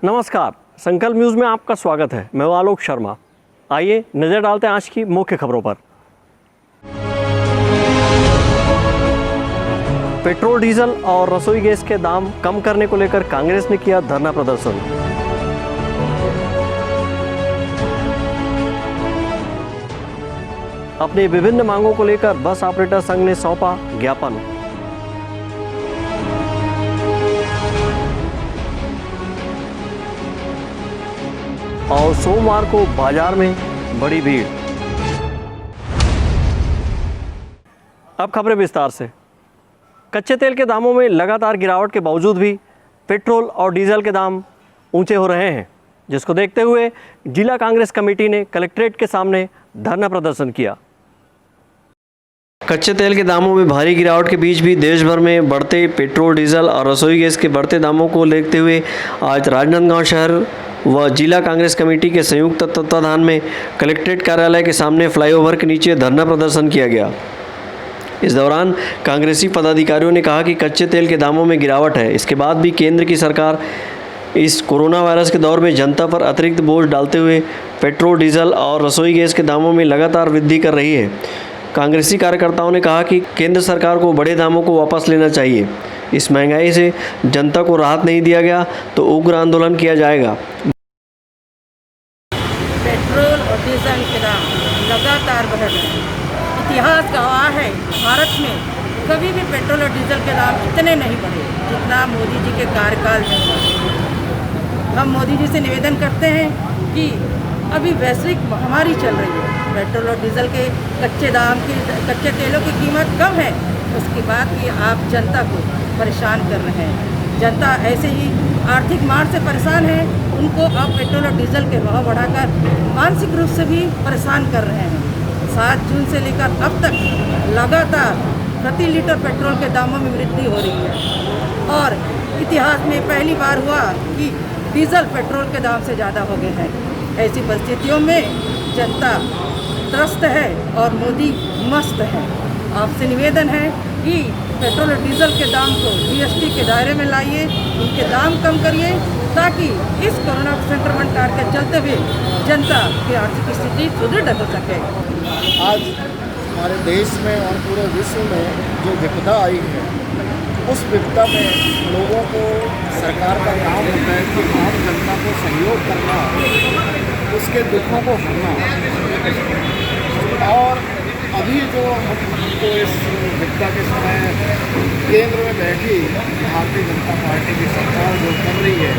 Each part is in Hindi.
नमस्कार, संकल्प न्यूज़ में आपका स्वागत है। मैं हूं आलोक शर्मा। आइए नज़र डालते हैं आज की मुख्य खबरों पर। पेट्रोल, डीजल और रसोई गैस के दाम कम करने को लेकर कांग्रेस ने किया धरना प्रदर्शन। अपनी विभिन्न मांगों को लेकर बस ऑपरेटर संघ ने सौंपा ज्ञापन। और सोमवार को बाजार में बड़ी भीड़। अब खबरें विस्तार से। कच्चे तेल के दामों में लगातार गिरावट के बावजूद भी पेट्रोल और डीजल के दाम ऊंचे हो रहे हैं, जिसको देखते हुए जिला कांग्रेस कमेटी ने कलेक्ट्रेट के सामने धरना प्रदर्शन किया। कच्चे तेल के दामों में भारी गिरावट के बीच भी देश भर में बढ़ते पेट्रोल, डीजल और रसोई गैस के बढ़ते दामों को देखते हुए आज राजनांदगांव शहर व जिला कांग्रेस कमेटी के संयुक्त तत्वाधान में कलेक्ट्रेट कार्यालय के सामने फ्लाईओवर के नीचे धरना प्रदर्शन किया गया। इस दौरान कांग्रेसी पदाधिकारियों ने कहा कि कच्चे तेल के दामों में गिरावट है, इसके बाद भी केंद्र की सरकार इस कोरोना वायरस के दौर में जनता पर अतिरिक्त बोझ डालते हुए पेट्रोल, डीजल और रसोई गैस के दामों में लगातार वृद्धि कर रही है। कांग्रेसी कार्यकर्ताओं ने कहा कि केंद्र सरकार को बढ़े दामों को वापस लेना चाहिए। इस महंगाई से जनता को राहत नहीं दिया गया तो उग्र आंदोलन किया जाएगा। पेट्रोल और डीजल के दाम लगातार बढ़ रहे हैं। इतिहास गवाह है, भारत में कभी भी पेट्रोल और डीजल के दाम इतने नहीं बढ़े जितना मोदी जी के कार्यकाल में हुआ। हम मोदी जी से निवेदन करते हैं कि अभी वैश्विक महामारी चल रही है, पेट्रोल और डीजल के कच्चे तेलों की कीमत कम है, उसके बाद कि आप जनता को परेशान कर रहे हैं। जनता ऐसे ही आर्थिक मार से परेशान है, उनको अब पेट्रोल और डीजल के भाव बढ़ाकर मानसिक रूप से भी परेशान कर रहे हैं। 7 जून से लेकर अब तक लगातार प्रति लीटर पेट्रोल के दामों में वृद्धि हो रही है और इतिहास में पहली बार हुआ कि डीजल पेट्रोल के दाम से ज़्यादा हो गए हैं। ऐसी परिस्थितियों में जनता त्रस्त है और मोदी मस्त है। आपसे निवेदन है कि पेट्रोल और डीजल के दाम को जीएसटी के दायरे में लाइए, उनके दाम कम करिए ताकि इस कोरोना संक्रमण काल के चलते हुए जनता की आर्थिक स्थिति सुदृढ़ हो सके। आज हमारे देश में और पूरे विश्व में जो विपदा आई है, उस विपदा में लोगों को सरकार का काम होता है कि आम जनता को सहयोग करना, उसके दुखों को हरना। और अभी जो हमको इस विपदा के समय केंद्र में बैठी भारतीय जनता पार्टी की सरकार जो कर रही है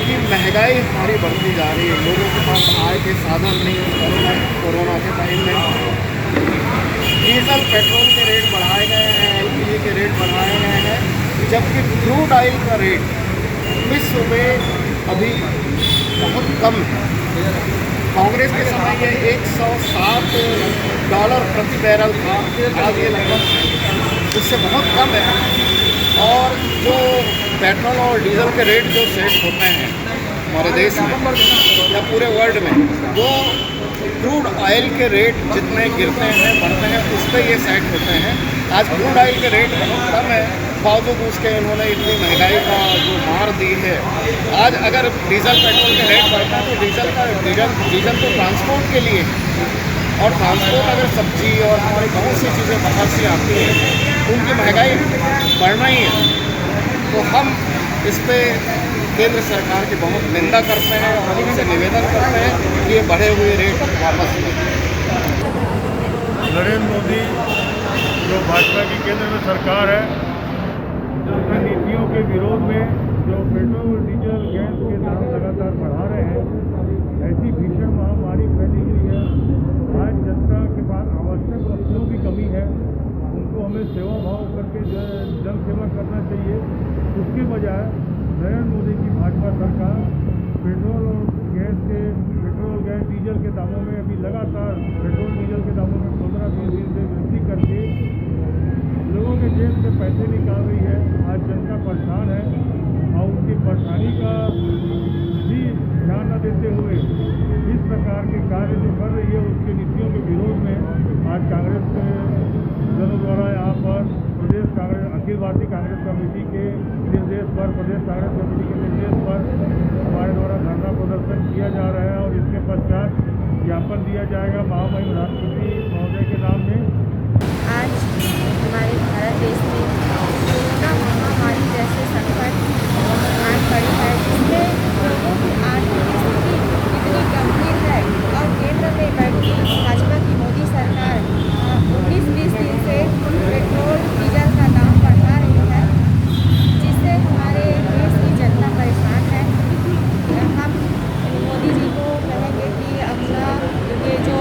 कि महंगाई हमारी बढ़ती जा रही है, लोगों के पास आय के साधन नहीं। कोरोना के टाइम में डीजल पेट्रोल के रेट बढ़ाए गए हैं, एलपीजी के रेट बढ़ाए गए हैं, जबकि क्रूड ऑयल का रेट विश्व में अभी बहुत कम है। कांग्रेस के समय ये $107 प्रति बैरल था, आज ये लगभग उससे बहुत कम है। और जो पेट्रोल और डीजल के रेट जो सेट होते हैं हमारे देश में या पूरे वर्ल्ड में, वो क्रूड ऑयल के रेट जितने गिरते हैं, बढ़ते हैं, उस पर ये सेट होते हैं। आज क्रूड ऑयल के रेट बहुत कम है, बावजूद उसके उन्होंने इतनी महंगाई का जो मार दी है। आज अगर डीजल पेट्रोल के रेट बढ़ता है तो डीजल तो ट्रांसपोर्ट के लिए, और ट्रांसपोर्ट अगर सब्जी और हमारी बहुत सी चीज़ें बाहर से आती हैं, उनकी महंगाई बढ़ना ही है। तो हम इस पर केंद्र सरकार की बहुत निंदा करते हैं और उनसे निवेदन करते हैं कि ये बढ़े हुए रेट वापस लें। नरेंद्र मोदी जो भाजपा की केंद्र में सरकार है, उनकी नीतियों के विरोध में जो पेट्रोल, डीजल, गैस के दाम लगातार बढ़ा रहे हैं, ऐसी भीषण महामारी फैली हुई है। आज जनता के पास आवश्यक वस्तुओं की कमी है, उनको हमें सेवा भाव करके जन सेवा करना चाहिए। उसके बजाय नरेंद्र मोदी की भाजपा सरकार पेट्रोल, गैस, डीजल के दामों में अभी लगातार पेट्रोल, डीजल के दामों में 15-20 दिन से वृद्धि करके लोगों के जेब से पैसे निकाल रही है। आज जनता परेशान है और उनकी परेशानी का भी ध्यान न देते हुए इस प्रकार के कार्य जो कर रही है, उसके नीतियों के विरोध में आज कांग्रेस के जनों द्वारा यहाँ पर प्रदेश कांग्रेस अखिल भारतीय कांग्रेस कमेटी के निर्देश पर, प्रदेश कांग्रेस कमेटी के निर्देश पर हमारे द्वारा धरना प्रदर्शन किया जा रहा है और इसके पश्चात ज्ञापन दिया जाएगा महामहिम राष्ट्रपति महोदय के नाम में। आज हमारे भारत देश में कोरोना महामारी जैसे संकट आन पड़ी है, जिसमें लोगों की आर्थिक स्थिति इतनी गंभीर है और केंद्र में बैठी भाजपा की मोदी सरकार 19-20 दिन से पेट्रोल डीजल का दाम बढ़ा रही है, जिससे हमारे देश की जनता परेशान है। हम मोदी जी को कहेंगे कि अपना ये जो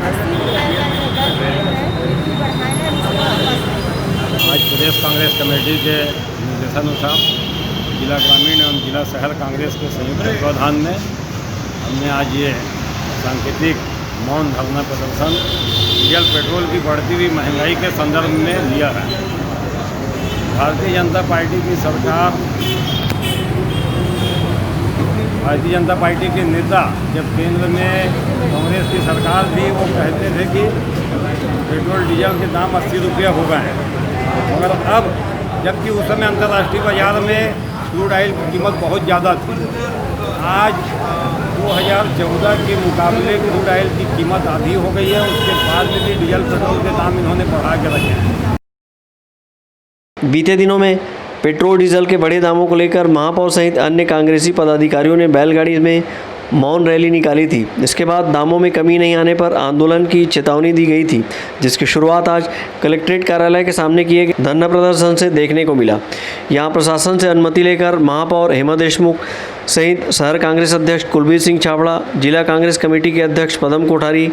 80 रुपये का जो दर है बिल्कुल बढ़ाए है, उसको वापस करें। आज प्रदेश कांग्रेस कमेटी के निर्देशानुसार जिला ग्रामीण एवं जिला शहर कांग्रेस के संयुक्त तत्वाधान में हमने आज ये सांकेतिक मौन धरना प्रदर्शन डीजल पेट्रोल की बढ़ती हुई महंगाई के संदर्भ में लिया है। भारतीय जनता पार्टी की सरकार, भारतीय जनता पार्टी के नेता जब केंद्र में कांग्रेस की सरकार थी, वो कहते थे कि पेट्रोल डीजल के दाम 80 रुपये हो गए हैं, मगर अब जबकि उस समय अंतर्राष्ट्रीय बाजार में क्रूड ऑयल की कीमत बहुत ज़्यादा थी, आज 2014 के मुकाबले क्रूड ऑयल की कीमत आधी हो गई है। उसके बाद में भी डीजल पेट्रोल के दाम इन्होंने बढ़ा के रखे हैं। बीते दिनों में पेट्रोल डीजल के बढ़े दामों को लेकर महापौर सहित अन्य कांग्रेसी पदाधिकारियों ने बैलगाड़ी में मौन रैली निकाली थी। इसके बाद दामों में कमी नहीं आने पर आंदोलन की चेतावनी दी गई थी, जिसकी शुरुआत आज कलेक्ट्रेट कार्यालय के सामने किए गए धरना प्रदर्शन से देखने को मिला। यहां प्रशासन से अनुमति लेकर महापौर हेमा देशमुख सहित शहर कांग्रेस अध्यक्ष कुलबीर सिंह छाबड़ा, जिला कांग्रेस कमेटी के अध्यक्ष पदम कोठारी,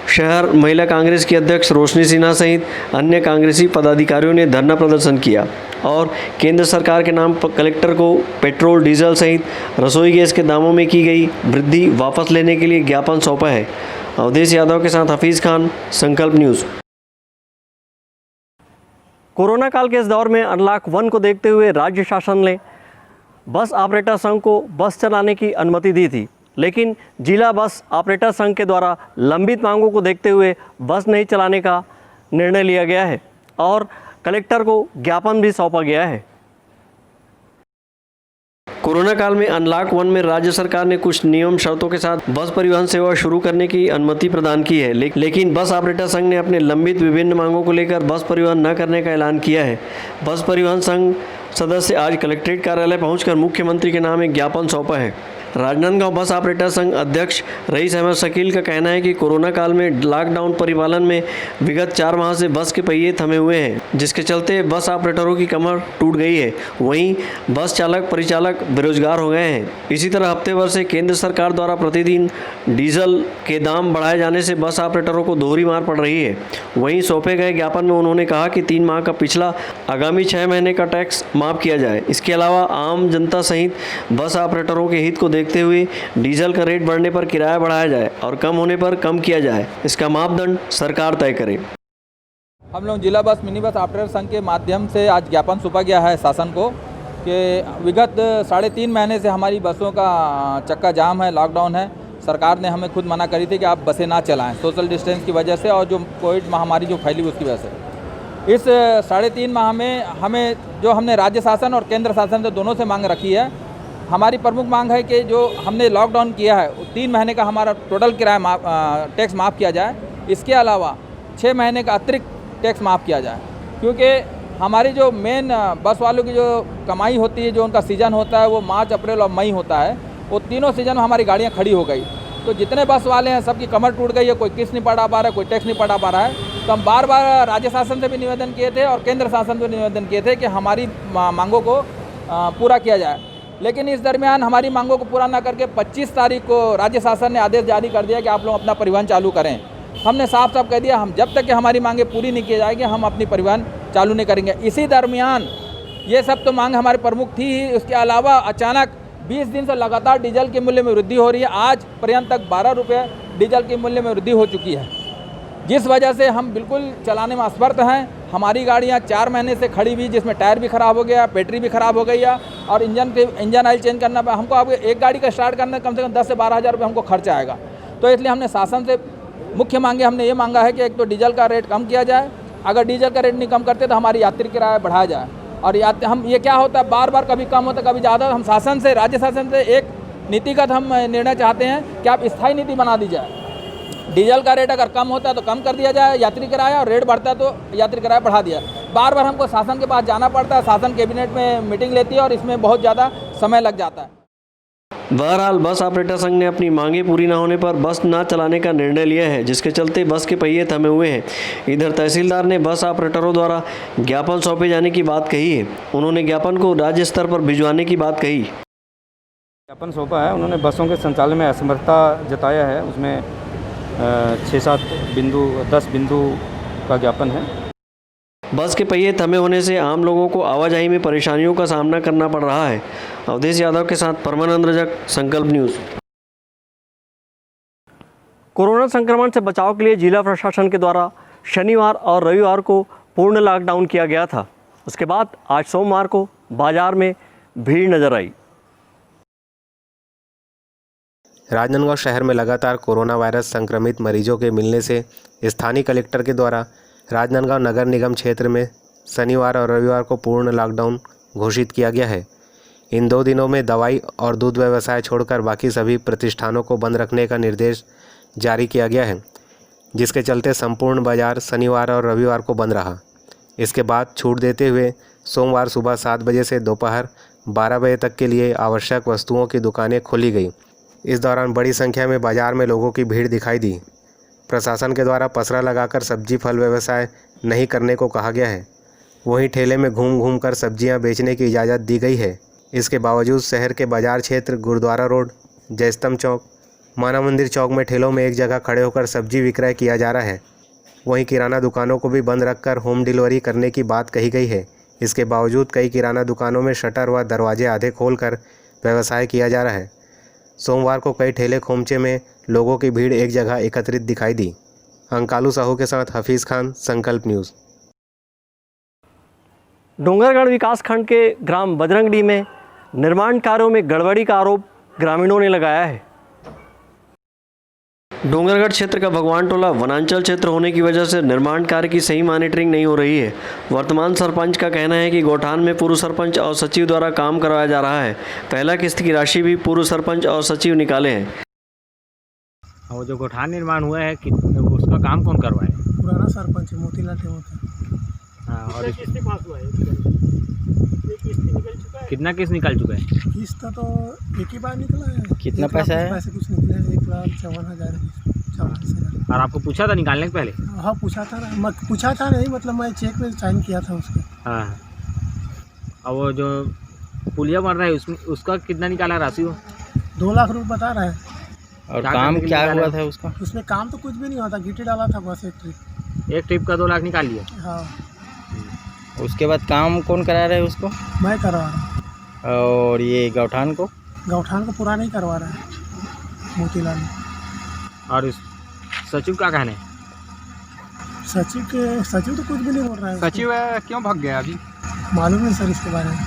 शहर महिला कांग्रेस की अध्यक्ष रोशनी सिन्हा सहित अन्य कांग्रेसी पदाधिकारियों ने धरना प्रदर्शन किया और केंद्र सरकार के नाम पर कलेक्टर को पेट्रोल डीजल सहित रसोई गैस के दामों में की गई वृद्धि वापस लेने के लिए ज्ञापन सौंपा है। अवधेश यादव के साथ हफीज़ खान, संकल्प न्यूज़। कोरोना काल के इस दौर में अनलॉक 1 को देखते हुए राज्य शासन ने बस ऑपरेटर संघ को बस चलाने की अनुमति दी थी, लेकिन जिला बस ऑपरेटर संघ के द्वारा लंबित मांगों को देखते हुए बस नहीं चलाने का निर्णय लिया गया है और कलेक्टर को ज्ञापन भी सौंपा गया है। कोरोना काल में अनलॉक 1 में राज्य सरकार ने कुछ नियम शर्तों के साथ बस परिवहन सेवा शुरू करने की अनुमति प्रदान की है, लेकिन बस ऑपरेटर संघ ने अपने लंबित विभिन्न मांगों को लेकर बस परिवहन न करने का ऐलान किया है। बस परिवहन संघ सदस्य आज कलेक्ट्रेट कार्यालय पहुंचकर मुख्यमंत्री के नाम एक ज्ञापन सौंपा है। राजनांदगांव बस ऑपरेटर संघ अध्यक्ष रईस अहमद शकील का कहना है कि कोरोना काल में लॉकडाउन परिपालन में विगत 4 माह से बस के पहिए थमे हुए हैं, जिसके चलते बस ऑपरेटरों की कमर टूट गई है। वहीं बस चालक परिचालक बेरोजगार हो गए हैं। इसी तरह हफ्ते भर से केंद्र सरकार द्वारा प्रतिदिन डीजल के दाम बढ़ाए जाने से बस ऑपरेटरों को दोहरी मार पड़ रही है। वहीं सौंपे गए ज्ञापन में उन्होंने कहा कि 3 माह का पिछला आगामी 6 महीने का टैक्स माफ़ किया जाए। इसके अलावा आम जनता सहित बस ऑपरेटरों के हित को देखते हुए डीजल का रेट बढ़ने पर किराया बढ़ाया जाए और कम होने पर कम किया जाए। इसका मापदंड सरकार तय करे। हम लोग जिला बस मिनी बस ऑपरेटर संघ के माध्यम से आज ज्ञापन सौंपा गया है शासन को कि विगत 3.5 महीने से हमारी बसों का चक्का जाम है, लॉकडाउन है। सरकार ने हमें खुद मना करी थी कि आप बसें ना चलाएं सोशल डिस्टेंस की वजह से और जो कोविड महामारी जो फैली उसकी वजह से। इस 3.5 माह में हमें जो हमने राज्य शासन और केंद्र शासन से दोनों से मांग रखी है। हमारी प्रमुख मांग है कि जो हमने लॉकडाउन किया है 3 महीने का हमारा टोटल किराया टैक्स माफ़ किया जाए। इसके अलावा 6 महीने का अतिरिक्त टैक्स माफ़ किया जाए, क्योंकि हमारी जो मेन बस वालों की जो कमाई होती है, जो उनका सीज़न होता है वो मार्च, अप्रैल और मई होता है। वो तीनों सीज़न में हमारी गाड़ियाँ खड़ी हो गई, तो जितने बस वाले हैं सबकी कमर टूट गई है। कोई किस्त नहीं पटा पा रहा है, कोई टैक्स नहीं पटा पा रहा है। तो हम बार बार राज्य शासन से भी निवेदन किए थे और केंद्र शासन से निवेदन किए थे कि हमारी मांगों को पूरा किया जाए, लेकिन इस दरमियान हमारी मांगों को पूरा ना करके 25 तारीख को राज्य शासन ने आदेश जारी कर दिया कि आप लोग अपना परिवहन चालू करें। हमने साफ साफ कह दिया हम जब तक कि हमारी मांगें पूरी नहीं की जाएगी हम अपनी परिवहन चालू नहीं करेंगे। इसी दरमियान ये सब तो मांग हमारी प्रमुख थी ही, उसके अलावा अचानक 20 दिन से लगातार डीजल के मूल्य में वृद्धि हो रही है। आज पर्यंत तक 12 रुपये डीजल के मूल्य में वृद्धि हो चुकी है, जिस वजह से हम बिल्कुल चलाने में असमर्थ हैं। हमारी गाड़ियाँ 4 महीने से खड़ी हुई, जिसमें टायर भी ख़राब हो गया, बैटरी भी ख़राब हो गई है और इंजन ऑयल चेंज करना हमको। अब एक गाड़ी का स्टार्ट करने कम से कम 10 से 12 हज़ार रुपये हमको खर्च आएगा। तो इसलिए हमने शासन से मुख्य मांगे हमने ये मांगा है कि एक तो डीजल का रेट कम किया जाए अगर डीजल का रेट नहीं कम करते तो हमारी यात्री किराया बढ़ाया जाए। और हम ये क्या होता है, बार बार कभी कम होता है कभी ज़्यादा। हम शासन से, राज्य शासन से एक नीतिगत हम निर्णय चाहते हैं कि आप स्थायी नीति बना दी जाए। डीजल का रेट अगर कम होता है तो कम कर दिया जाए यात्री किराया, और रेट बढ़ता है तो यात्री किराया बढ़ा दिया। बार बार हमको शासन के पास जाना पड़ता है, शासन कैबिनेट में मीटिंग लेती है और इसमें बहुत ज़्यादा समय लग जाता है। बहरहाल बस ऑपरेटर संघ ने अपनी मांगे पूरी न होने पर बस न चलाने का निर्णय लिया है, जिसके चलते बस के पहिए थमे हुए हैं। इधर तहसीलदार ने बस ऑपरेटरों द्वारा ज्ञापन सौंपे जाने की बात कही है। उन्होंने ज्ञापन को राज्य स्तर पर भिजवाने की बात कही। ज्ञापन सौंपा है, उन्होंने बसों के संचालन में असमर्थता जताया है। उसमें 6-7 बिंदु 10 बिंदु का ज्ञापन है। बस के पहिए थमे होने से आम लोगों को आवाजाही में परेशानियों का सामना करना पड़ रहा है। अवधेश यादव के साथ परमानंद रजक, संकल्प न्यूज़। कोरोना संक्रमण से बचाव के लिए जिला प्रशासन के द्वारा शनिवार और रविवार को पूर्ण लॉकडाउन किया गया था। उसके बाद आज सोमवार को बाजार में भीड़ नजर आई। राजनांदगांव शहर में लगातार कोरोना वायरस संक्रमित मरीजों के मिलने से स्थानीय कलेक्टर के द्वारा राजनांदगांव नगर निगम क्षेत्र में शनिवार और रविवार को पूर्ण लॉकडाउन घोषित किया गया है। इन 2 दिनों में दवाई और दूध व्यवसाय छोड़कर बाकी सभी प्रतिष्ठानों को बंद रखने का निर्देश जारी किया गया है, जिसके चलते संपूर्ण बाजार शनिवार और रविवार को बंद रहा। इसके बाद छूट देते हुए सोमवार सुबह 7 बजे से दोपहर 12 बजे तक के लिए आवश्यक वस्तुओं की दुकानें खोली गई। इस दौरान बड़ी संख्या में बाजार में लोगों की भीड़ दिखाई दी। प्रशासन के द्वारा पसरा लगाकर सब्जी फल व्यवसाय नहीं करने को कहा गया है। वहीं ठेले में घूम घूम कर सब्जियां बेचने की इजाज़त दी गई है। इसके बावजूद शहर के बाजार क्षेत्र, गुरुद्वारा रोड, जयस्तंभ चौक, माना मंदिर चौक में ठेलों में एक जगह खड़े होकर सब्जी विक्रय किया जा रहा है। वहीं किराना दुकानों को भी बंद रखकर होम डिलीवरी करने की बात कही गई है। इसके बावजूद कई किराना दुकानों में शटर व दरवाजे आधे खोलकर व्यवसाय किया जा रहा है। सोमवार को कई ठेले खोमचे में लोगों की भीड़ एक जगह एकत्रित दिखाई दी। अंकालू साहू के साथ हफीज़ खान, संकल्प न्यूज़। डोंगरगढ़ विकासखंड के ग्राम बजरंगडी में निर्माण कार्यों में गड़बड़ी का आरोप ग्रामीणों ने लगाया है। डोंगरगढ़ क्षेत्र का भगवान टोला वनांचल क्षेत्र होने की वजह से निर्माण कार्य की सही मॉनिटरिंग नहीं हो रही है। वर्तमान सरपंच का कहना है कि गौठान में पूर्व सरपंच और सचिव द्वारा काम करवाया जा रहा है। पहला किस्त की राशि भी पूर्व सरपंच और सचिव निकाले हैं। और जो गौठान निर्माण हुआ है उसका काम कौन करवाए? पुराना सरपंच मोतीलाल टेमोता। हाँ, और किसके पास हुआ है? कितना किस्त निकल चुका है? किस्त तो एक ही बार निकला है। कितना पैसा है? पैसे कुछ निकले 1,54,000। और आपको पूछा था निकालने के पहले? हाँ पूछा था ना, मैं पूछा था नहीं, मतलब मैं चेक में साइन किया था उसके। हाँ, और वो जो पुलिया बन रहा है उसका कितना निकाला राशि? वो 2 लाख रुपये बता रहा है। और काम क्या हुआ था उसका? उसमें काम तो कुछ भी नहीं होता, गिट्टी डाला था बस एक ट्रिप का 2 लाख निकाल लिया। हाँ, उसके बाद काम कौन करा रहा है उसको? मैं करवा रहा हूँ। और ये गौठान को पूरा नहीं करवा रहा है मोतीलाल। और सचिव का कहना है? सचिव तो कुछ भी नहीं बोल रहा है। सचिव क्यों भाग गया अभी? मालूम नहीं सर इसके बारे में।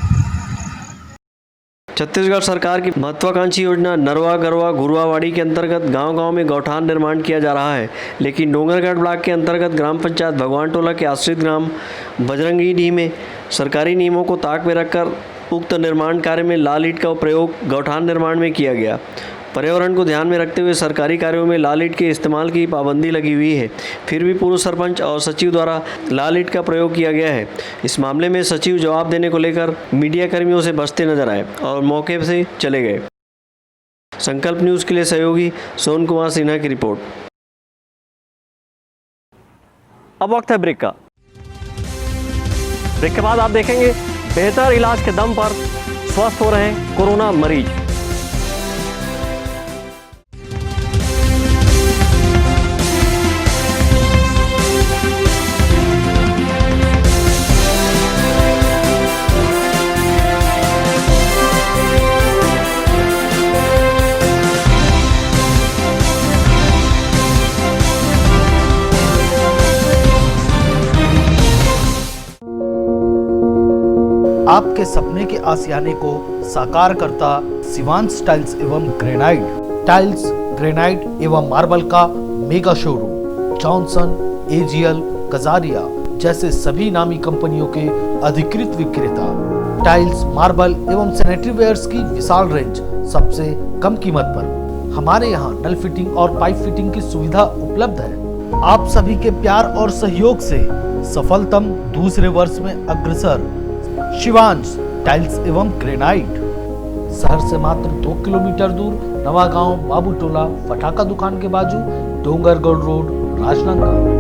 छत्तीसगढ़ सरकार की महत्वाकांक्षी योजना नरवा गरवा घुरवावाड़ी के अंतर्गत गांव-गांव में गौठान निर्माण किया जा रहा है, लेकिन डोंगरगढ़ ब्लॉक के अंतर्गत ग्राम पंचायत भगवान टोला के आश्रित ग्राम बजरंगीडीह में सरकारी नियमों को ताक में रखकर उक्त निर्माण कार्य में लाल ईंट का प्रयोग गौठान निर्माण में किया गया। पर्यावरण को ध्यान में रखते हुए सरकारी कार्यों में लाल ईंट के इस्तेमाल की पाबंदी लगी हुई है। फिर भी पूर्व सरपंच और सचिव द्वारा लाल ईंट का प्रयोग किया गया है। इस मामले में सचिव जवाब देने को लेकर मीडिया कर्मियों से बचते नजर आए और मौके से चले गए। संकल्प न्यूज़ के लिए सहयोगी सोन कुमार सिन्हा की रिपोर्ट। अब वक्त है ब्रेक का। ब्रेक के बाद आप देखेंगे बेहतर इलाज के दम पर स्वस्थ हो रहे हैं कोरोना मरीज। आपके सपने के आशियाने को साकार करता शिवांश टाइल्स एवं ग्रेनाइट। टाइल्स, ग्रेनाइट एवं मार्बल का mega showroom, Johnson, AGL, Kajaria, जैसे सभी नामी कंपनियों के अधिकृत विक्रेता। टाइल्स, मार्बल एवं सैनिटरी वेयर्स की विशाल रेंज सबसे कम कीमत पर। हमारे यहाँ नल फिटिंग और पाइप फिटिंग की सुविधा उपलब्ध है। आप सभी के प्यार और सहयोग से सफलतम दूसरे वर्ष में अग्रसर शिवांश टाइल्स एवं ग्रेनाइट। शहर से मात्र 2 किलोमीटर दूर नवागांव बाबूटोला फटाका दुकान के बाजू डोंगरगढ़ रोड, राजनांदगांव।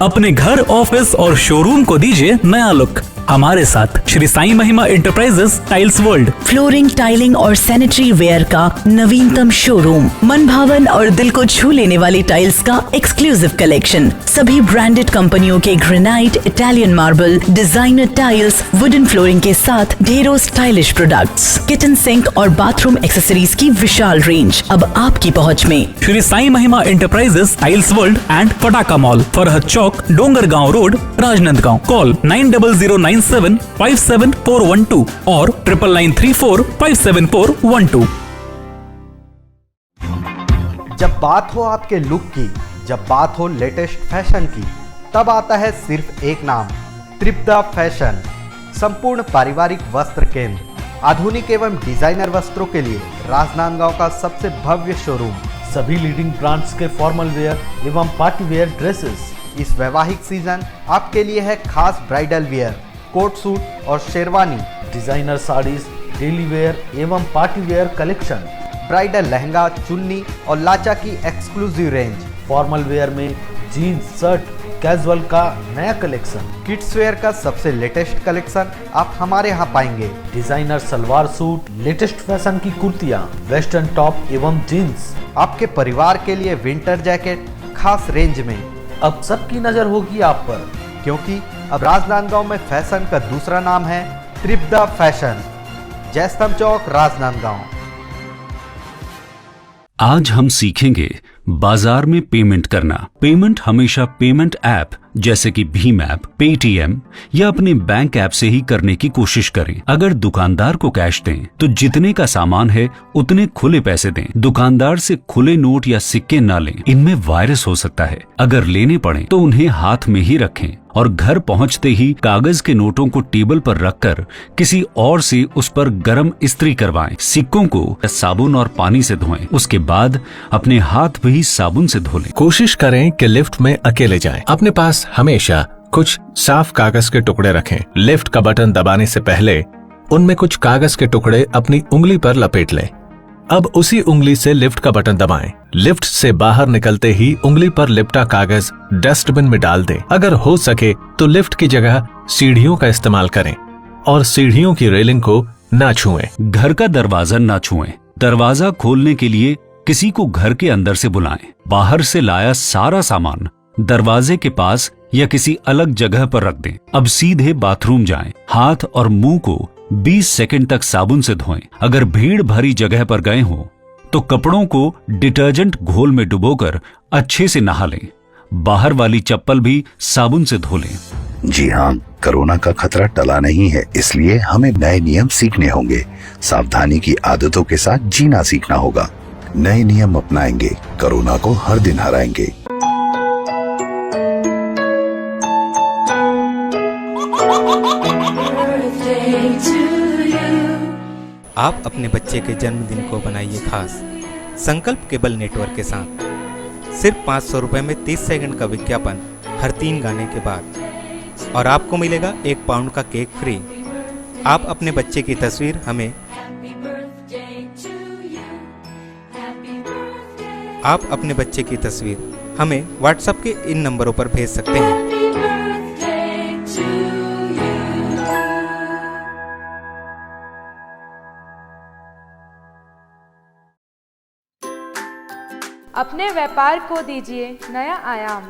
अपने घर, ऑफिस और शोरूम को दीजिए नया लुक हमारे साथ श्री साई महिमा enterprises tiles world. Flooring, tiling और सैनिटरी वेयर का नवीनतम शोरूम, मन भावन और दिल को छू लेने वाली टाइल्स का एक्सक्लूसिव कलेक्शन, सभी ब्रांडेड कंपनियों के granite, Italian marble, designer tiles, wooden flooring के साथ ढेरों स्टाइलिश प्रोडक्ट्स, किचन सिंक और बाथरूम एक्सेसरीज की विशाल रेंज अब आपकी पहुंच में। श्री साई महिमा एंटरप्राइजेस टाइल्स वर्ल्ड एंड फटाका मॉल, फरहद चौक, डोंगरगांव रोड, राजनांदगांव। कॉल 9009757412 और 9934574412। जब बात हो आपके लुक की, जब बात हो लेटेस्ट फैशन की, तब आता है सिर्फ एक नाम, त्रिपदा फैशन। संपूर्ण पारिवारिक वस्त्र केंद्र, आधुनिक एवं डिजाइनर वस्त्रों के लिए राजनांदगांव का सबसे भव्य शोरूम। सभी लीडिंग ब्रांड्स के फॉर्मल वेयर एवं पार्टी वेयर ड्रेसेस। इस वैवाहिक सीजन आपके लिए है खास ब्राइडल वेयर, कोट सूट और sherwani, designer saris, daily wear एवं party wear collection, bridal lehenga, chunni और लाचा की एक्सक्लूसिव रेंज। फॉर्मल वेयर में जीन्स, शर्ट, कैजुअल का नया कलेक्शन, किड्स वेयर का सबसे लेटेस्ट कलेक्शन आप हमारे यहाँ पाएंगे। Designer salwar suit, latest fashion की कुर्तियाँ, वेस्टर्न टॉप एवं जीन्स। आपके परिवार के लिए विंटर जैकेट खास रेंज में। अब सबकी नजर होगी आप पर, क्योंकि अब राजनांदगांव में फैशन का दूसरा नाम है त्रिपदा फैशन, जयस्तंभ चौक, राजनांदगांव। आज हम सीखेंगे बाजार में पेमेंट करना। पेमेंट हमेशा पेमेंट ऐप जैसे कि भीम ऐप, पेटीएम या अपने बैंक ऐप से ही करने की कोशिश करें। अगर दुकानदार को कैश दें तो जितने का सामान है उतने खुले पैसे दें। दुकानदार से खुले नोट या सिक्के ना लें, इनमें वायरस हो सकता है। अगर लेने पड़े तो उन्हें हाथ में ही रखें और घर पहुंचते ही कागज के नोटों को टेबल पर रखकर किसी और से उस पर गर्म इस्त्री करवाएं। सिक्कों को साबुन और पानी से धोएं, उसके बाद अपने हाथ भी साबुन से धो लें। कोशिश करें कि लिफ्ट में अकेले जाएं। अपने पास हमेशा कुछ साफ कागज के टुकड़े रखें। लिफ्ट का बटन दबाने से पहले उनमें कुछ कागज के टुकड़े अपनी उंगली पर लपेट लें। अब उसी उंगली से लिफ्ट का बटन दबाएं। लिफ्ट से बाहर निकलते ही उंगली पर लिपटा कागज डस्टबिन में डाल दें। अगर हो सके तो लिफ्ट की जगह सीढ़ियों का इस्तेमाल करें और सीढ़ियों की रेलिंग को ना छुएं। घर का दरवाजा ना छुएं। दरवाजा खोलने के लिए किसी को घर के अंदर से बुलाएं। बाहर से लाया सारा सामान दरवाजे के पास या किसी अलग जगह पर रख दें। अब सीधे बाथरूम जाएं। हाथ और मुंह को 20 सेकंड तक साबुन से धोएं। अगर भीड़ भरी जगह पर गए हो तो कपड़ों को डिटर्जेंट घोल में डुबोकर अच्छे से नहा लें। बाहर वाली चप्पल भी साबुन से धो लें। जी हाँ, कोरोना का खतरा टला नहीं है, इसलिए हमें नए नियम सीखने होंगे। सावधानी की आदतों के साथ जीना सीखना होगा। नए नियम अपनाएंगे, कोरोना को हर दिन हराएंगे। आप अपने बच्चे के जन्मदिन को बनाइए खास संकल्प केबल नेटवर्क के साथ। सिर्फ 500 रुपए में 30 सेकंड का विज्ञापन हर 3 गाने के बाद और आपको मिलेगा 1 पाउंड का केक फ्री। आप अपने बच्चे की तस्वीर हमें व्हाट्सएप के इन नंबरों पर भेज सकते हैं। अपने व्यापार को दीजिए नया आयाम।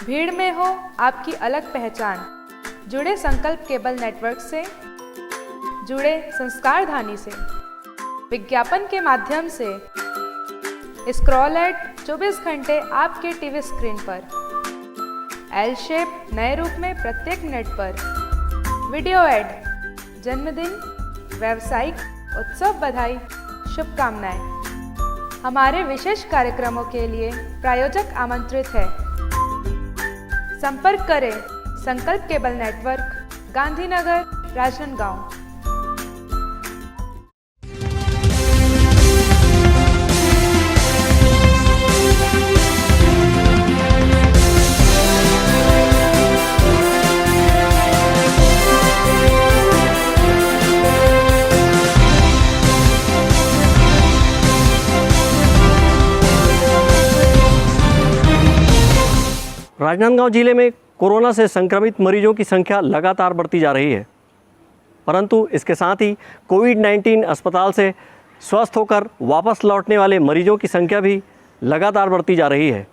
भीड़ में हो आपकी अलग पहचान। जुड़े संकल्प केबल नेटवर्क से, जुड़े संस्कार धानी से। विज्ञापन के माध्यम से स्क्रॉल एड 24 घंटे आपके टीवी स्क्रीन पर। एल शेप नए रूप में प्रत्येक मिनट पर। वीडियो एड, जन्मदिन, व्यावसायिक उत्सव बधाई, शुभकामनाएं। हमारे विशेष कार्यक्रमों के लिए प्रायोजक आमंत्रित है संपर्क करें संकल्प केबल नेटवर्क, गांधीनगर, राजनांदगांव। राजनांदगांव जिले में कोरोना से संक्रमित मरीजों की संख्या लगातार बढ़ती जा रही है, परंतु इसके साथ ही कोविड-19 अस्पताल से स्वस्थ होकर वापस लौटने वाले मरीजों की संख्या भी लगातार बढ़ती जा रही है।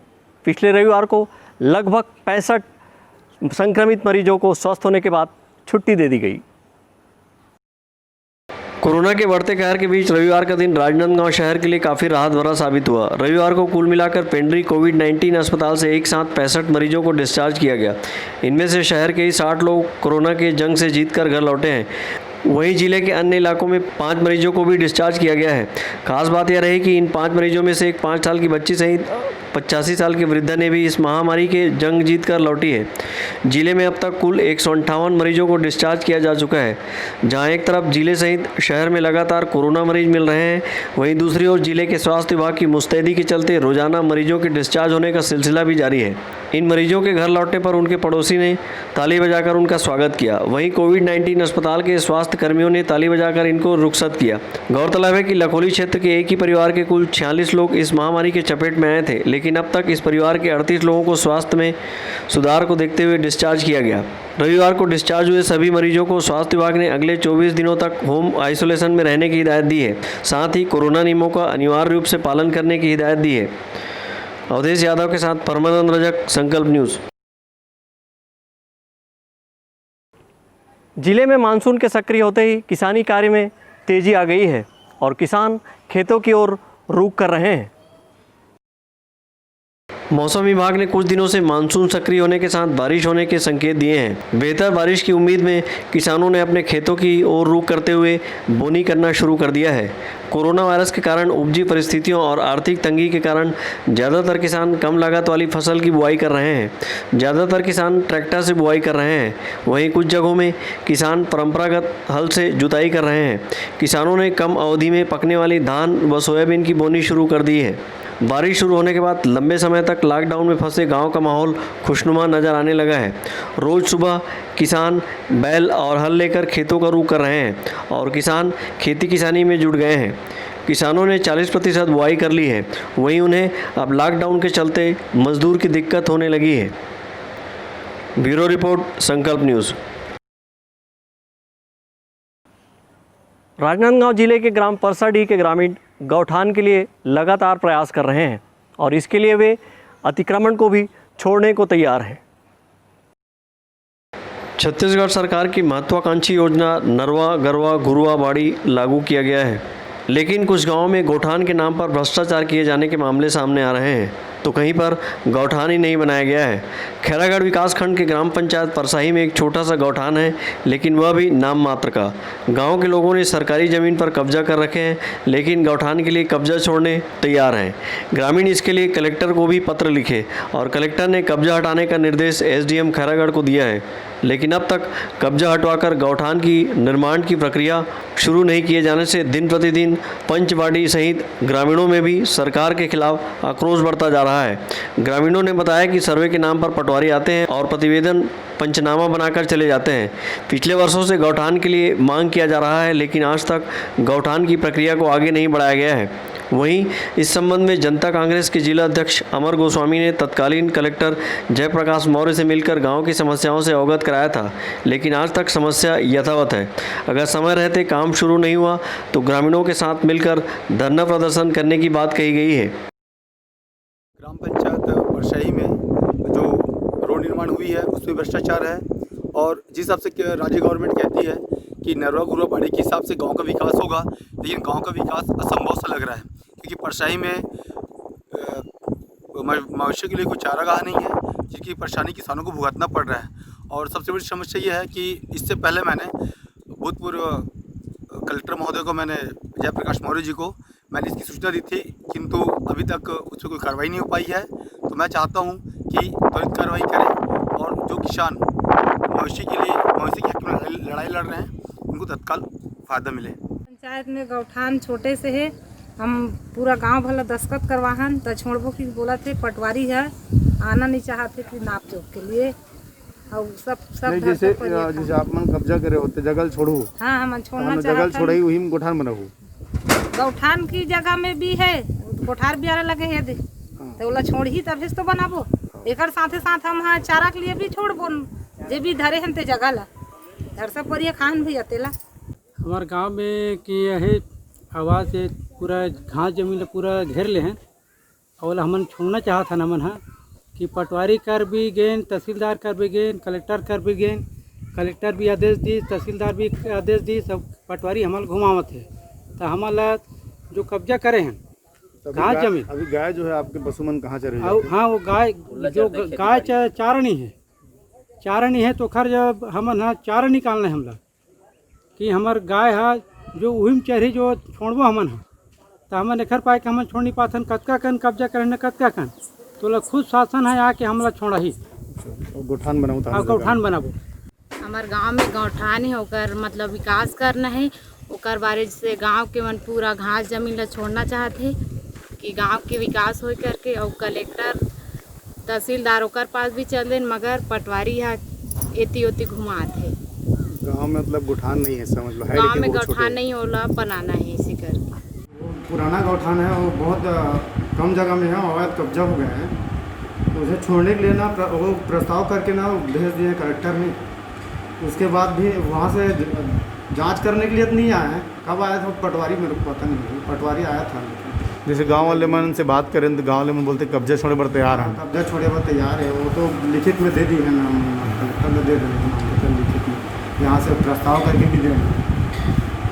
पिछले रविवार को लगभग 65 संक्रमित मरीजों को स्वस्थ होने के बाद छुट्टी दे दी गई। कोरोना के बढ़ते कहर के बीच रविवार का दिन राजनांदगांव शहर के लिए काफ़ी राहत भरा साबित हुआ। रविवार को कुल मिलाकर पेंड्री कोविड-19 अस्पताल से एक साथ 65 मरीजों को डिस्चार्ज किया गया। इनमें से शहर के ही 60 लोग कोरोना के जंग से जीतकर घर लौटे हैं। वहीं जिले के अन्य इलाकों में 5 मरीजों को भी डिस्चार्ज किया गया है। खास बात यह रही कि इन 5 मरीजों में से एक 5 साल की बच्ची सहित 85 साल के वृद्धा ने भी इस महामारी के जंग जीतकर लौटी है। जिले में अब तक कुल 158 मरीजों को डिस्चार्ज किया जा चुका है। जहां एक तरफ जिले सहित शहर में लगातार कोरोना मरीज मिल रहे हैं, वहीं दूसरी ओर जिले के स्वास्थ्य विभाग की मुस्तैदी के चलते रोजाना मरीजों के डिस्चार्ज होने का सिलसिला भी जारी है। इन मरीजों के घर लौटने पर उनके पड़ोसी ने ताली बजाकर उनका स्वागत किया। वहीं कोविड-19 अस्पताल के स्वास्थ्य कर्मियों ने ताली बजाकर इनको रुखसत किया। गौरतलब है कि लखोली क्षेत्र के एक ही परिवार के कुल 46 लोग इस महामारी के चपेट में आए थे, लेकिन अब तक इस परिवार के 38 लोगों को स्वास्थ्य में सुधार को देखते हुए डिस्चार्ज किया गया। रविवार को डिस्चार्ज हुए सभी मरीजों को स्वास्थ्य विभाग ने अगले 24 दिनों तक होम आइसोलेशन में रहने की हिदायत दी है। साथ ही कोरोना नियमों का अनिवार्य रूप से पालन करने की हिदायत दी है। अवधेश यादव के साथ परमानंद रजक, संकल्प न्यूज़। जिले में मानसून के सक्रिय होते ही किसानी कार्य में तेजी आ गई है और किसान खेतों की ओर रुख कर रहे हैं। मौसम विभाग ने कुछ दिनों से मानसून सक्रिय होने के साथ बारिश होने के संकेत दिए हैं। बेहतर बारिश की उम्मीद में किसानों ने अपने खेतों की ओर रुख करते हुए बोनी करना शुरू कर दिया है। कोरोना वायरस के कारण उपजी परिस्थितियों और आर्थिक तंगी के कारण ज़्यादातर किसान कम लागत वाली फसल की बुआई कर रहे हैं। ज़्यादातर किसान ट्रैक्टर से बुआई कर रहे हैं। वहीं कुछ जगहों में किसान परंपरागत हल से जुताई कर रहे हैं। किसानों ने कम अवधि में पकने वाली धान व सोयाबीन की बोनी शुरू कर दी है। बारिश शुरू होने के बाद लंबे समय तक लॉकडाउन में फंसे गांव का माहौल खुशनुमा नज़र आने लगा है। रोज़ सुबह किसान बैल और हल लेकर खेतों का रुख कर रहे हैं और किसान खेती किसानी में जुट गए हैं। किसानों ने 40% बुआई कर ली है। वहीं उन्हें अब लॉकडाउन के चलते मजदूर की दिक्कत होने लगी है। ब्यूरो रिपोर्ट, संकल्प न्यूज़। राजनांदगांव जिले के ग्राम परसाडीह के ग्रामीण गौठान के लिए लगातार प्रयास कर रहे हैं और इसके लिए वे अतिक्रमण को भी छोड़ने को तैयार हैं। छत्तीसगढ़ सरकार की महत्वाकांक्षी योजना नरवा गरवा घुरुआ बाड़ी लागू किया गया है, लेकिन कुछ गांवों में गौठान के नाम पर भ्रष्टाचार किए जाने के मामले सामने आ रहे हैं, तो कहीं पर गौठान ही नहीं बनाया गया है। खैरागढ़ विकासखंड के ग्राम पंचायत परसाही में एक छोटा सा गौठान है, लेकिन वह भी नाम मात्र का। गांव के लोगों ने सरकारी ज़मीन पर कब्जा कर रखे हैं, लेकिन गौठान के लिए कब्जा छोड़ने तैयार हैं। ग्रामीण इसके लिए कलेक्टर को भी पत्र लिखे और कलेक्टर ने कब्जा हटाने का निर्देश एसडीएम खैरागढ़ को दिया है, लेकिन अब तक कब्जा हटवाकर गौठान की निर्माण की प्रक्रिया शुरू नहीं किए जाने से दिन प्रतिदिन पंचवाड़ी सहित ग्रामीणों में भी सरकार के खिलाफ आक्रोश बढ़ता जा रहा है। ग्रामीणों ने बताया कि सर्वे के नाम पर पटवारी आते हैं और प्रतिवेदन पंचनामा बनाकर चले जाते हैं। पिछले वर्षों से गौठान के लिए मांग किया जा रहा है, लेकिन आज तक गौठान की प्रक्रिया को आगे नहीं बढ़ाया गया है। वहीं इस संबंध में जनता कांग्रेस के जिला अध्यक्ष अमर गोस्वामी ने तत्कालीन कलेक्टर जयप्रकाश मौर्य से मिलकर गांव की समस्याओं से अवगत कराया था, लेकिन आज तक समस्या यथावत है। अगर समय रहते काम शुरू नहीं हुआ तो ग्रामीणों के साथ मिलकर धरना प्रदर्शन करने की बात कही गई है। ग्राम पंचायत परसाही में जो रोड निर्माण हुई है उसमें भ्रष्टाचार है और जिस हिसाब से राज्य गवर्नमेंट कहती है कि नरवा गुरुआ बाड़ी के हिसाब से गांव का विकास होगा, लेकिन गांव का विकास असंभव सा लग रहा है, क्योंकि परसाही में मवेशियों के लिए कोई चारागाह नहीं है, जिसकी परेशानी किसानों को भुगतना पड़ रहा है। और सबसे बड़ी समस्या ये है कि इससे पहले मैंने भूतपूर्व कलेक्टर महोदय को, मैंने जयप्रकाश मौर्य जी को मैंने इसकी सूचना दी थी, किंतु अभी तक उस पर कोई कार्रवाई नहीं हो पाई है। तो मैं चाहता हूँ कि त्वरित कार्रवाई करें जो किसान मवेशी के लिए मवेशी के हक में लड़ाई लड़ रहे हैं उनको तत्काल फ़ायदा मिले। पंचायत में गौठान छोटे से है, हम पूरा गांव भला दस्खत करवाहन तो छोड़बो की बोला थे पटवारी है, आना नहीं चाहते थे नाप जोख के लिए और सब जैसे आप मन कब्जा करे होते जगह छोड़ू। हाँ हम छोड़ना जगह छोड़ाई वही में गौठान बनाऊ। गौठान की जगह में भी है कोठार बियारा लगे है दे तो बोला छोड़ ही तभी तो बनाबो एक साथे साथ हम हाँ चारा के लिए भी छोड़बो जे भी धरे हम ते जगह ला धर से परिया खान भी अतेला। हमारे गांव में कि यही आवाज़ से पूरा घास जमीन पूरा घेर ले हैं और हमन छोड़ना चाहत हन हमन हाँ कि पटवारी कर भी गेन, तहसीलदार कर भी गेन, कलेक्टर कर भी गेन, कलेक्टर भी आदेश दी, तहसीलदार भी आदेश दी, सब पटवारी हमारे घुमावत है तो हमारा जो कब्जा करे हैं घास जमीन। अभी गाय जो है आपके पशुमन कहाँ चरे? हाँ वो गाय जो गाय चारनी है तो खर जब हमन हाँ चारा निकालना है हमला कि हमार गाय है जो वही में चढ़ी जो छोड़बो हमन हाँ तो हमन एखर पाए के हमन छोड़ नहीं पाथन कतका कन कब्जा करे न कतका कन तो लोग खुद शासन है आके हमला छोड़ा ही गौठान बनाऊ। गौठान बनाबो हमार गांव में गौठान है ओकर मतलब विकास करना है ओकर बारे से गांव के मन पूरा घास जमीन ला छोड़ना चाहते कि गांव के विकास हो करके और कलेक्टर तहसीलदार ओकर पास भी चल देन मगर पटवारी है एती ओती घुमात है। गांव में मतलब गौठान नहीं है समझ लो। गांव में गौठान नहीं होला बनाना है इसी करके। पुराना गौठान है वो बहुत कम जगह में है, अवैध कब्जा हो गए हैं तो उसे छोड़ने के लिए ना वो प्रस्ताव करके ना भेज दिए कलेक्टर ने। उसके बाद भी वहाँ से जांच करने के लिए तो नहीं आए हैं, कब आया था पटवारी मेरे को पता नहीं, पटवारी आया था। जैसे गांव वाले मन से बात करें तो गांव वाले मन बोलते कब्जा छोड़े पर तैयार हैं। कब्जा छोड़े पर तैयार है वो तो लिखित में दे दी है नाम कलेक्टर ने दे दें लिखित में, यहाँ से प्रस्ताव करके भी दें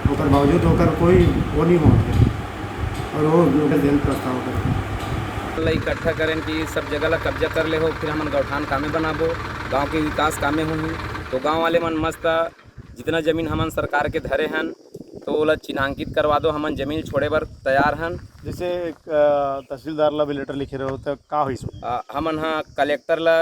होकर बावजूद होकर कोई वो नहीं होते और वो दें प्रस्ताव करके इकट्ठा करें कि सब जगह ला कब्जा कर ले हो फिर हमन गौठान कामे बनाबो गांव के विकास कामे होही तो गांव वाले मन मस्त जितना जमीन हमन सरकार के धरे हन तो ओला चिन्हांकित करवा दो, हमन जमीन छोड़े बर तैयार हन। जैसे तहसीलदार ला भी लेटर लिखे रहे हो तो का हुई हमन हाँ कलेक्टर ला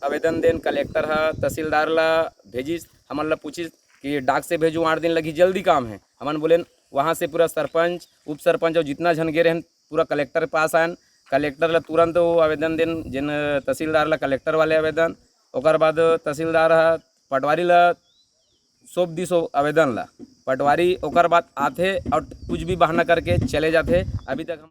आवेदन देन, कलेक्टर हा तहसीलदार ला भेजिस, हमन ला पूछिस कि डाक से भेजो 8 दिन लगी जल्दी काम है। हमन बोले वहाँ से पूरा सरपंच उप सरपंच और जितना झन गे रहन पूरा कलेक्टर पास आन, कलेक्टर ला तुरंत वो आवेदन देन जिन तहसीलदार ला कलेक्टर वाले आवेदन ओकर बाद तहसीलदार हा पटवारी ला सौंप दी सो आवेदन ला पटवारी ओकर बाद आते और कुछ भी बहाना करके चले जाते। अभी तक हम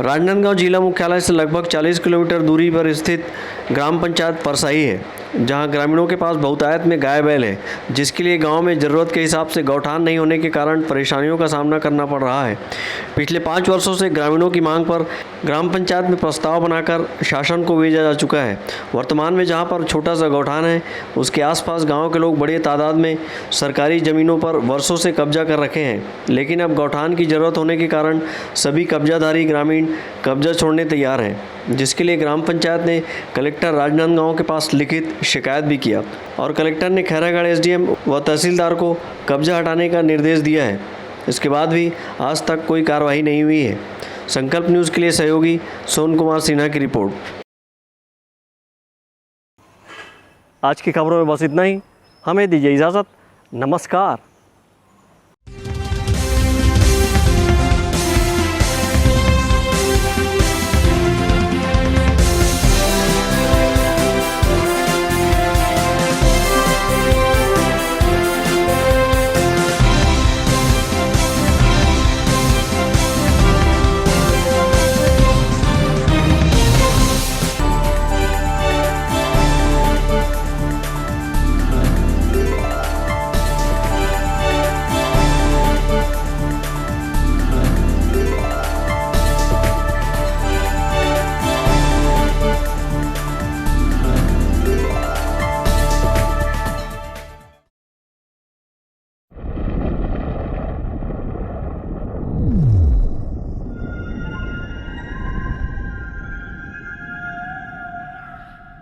राजनांदगांव जिला मुख्यालय से लगभग 40 किलोमीटर दूरी पर स्थित ग्राम पंचायत परसाई है, जहां ग्रामीणों के पास बहुतायत में गाय बैल है, जिसके लिए गांव में ज़रूरत के हिसाब से गौठान नहीं होने के कारण परेशानियों का सामना करना पड़ रहा है। पिछले 5 वर्षों से ग्रामीणों की मांग पर ग्राम पंचायत में प्रस्ताव बनाकर शासन को भेजा जा चुका है। वर्तमान में जहां पर छोटा सा गौठान है उसके आसपास गांव के लोग बड़े तादाद में सरकारी ज़मीनों पर वर्षों से कब्जा कर रखे हैं, लेकिन अब गौठान की ज़रूरत होने के कारण सभी कब्जाधारी ग्रामीण कब्जा छोड़ने तैयार हैं, जिसके लिए ग्राम पंचायत ने कलेक्टर राजनांदगांव के पास लिखित शिकायत भी किया और कलेक्टर ने खैरागढ़ एसडीएम व तहसीलदार को कब्जा हटाने का निर्देश दिया है। इसके बाद भी आज तक कोई कार्रवाई नहीं हुई है। संकल्प न्यूज़ के लिए सहयोगी सोन कुमार सिन्हा की रिपोर्ट। आज की खबरों में बस इतना ही, हमें दीजिए इजाज़त। नमस्कार।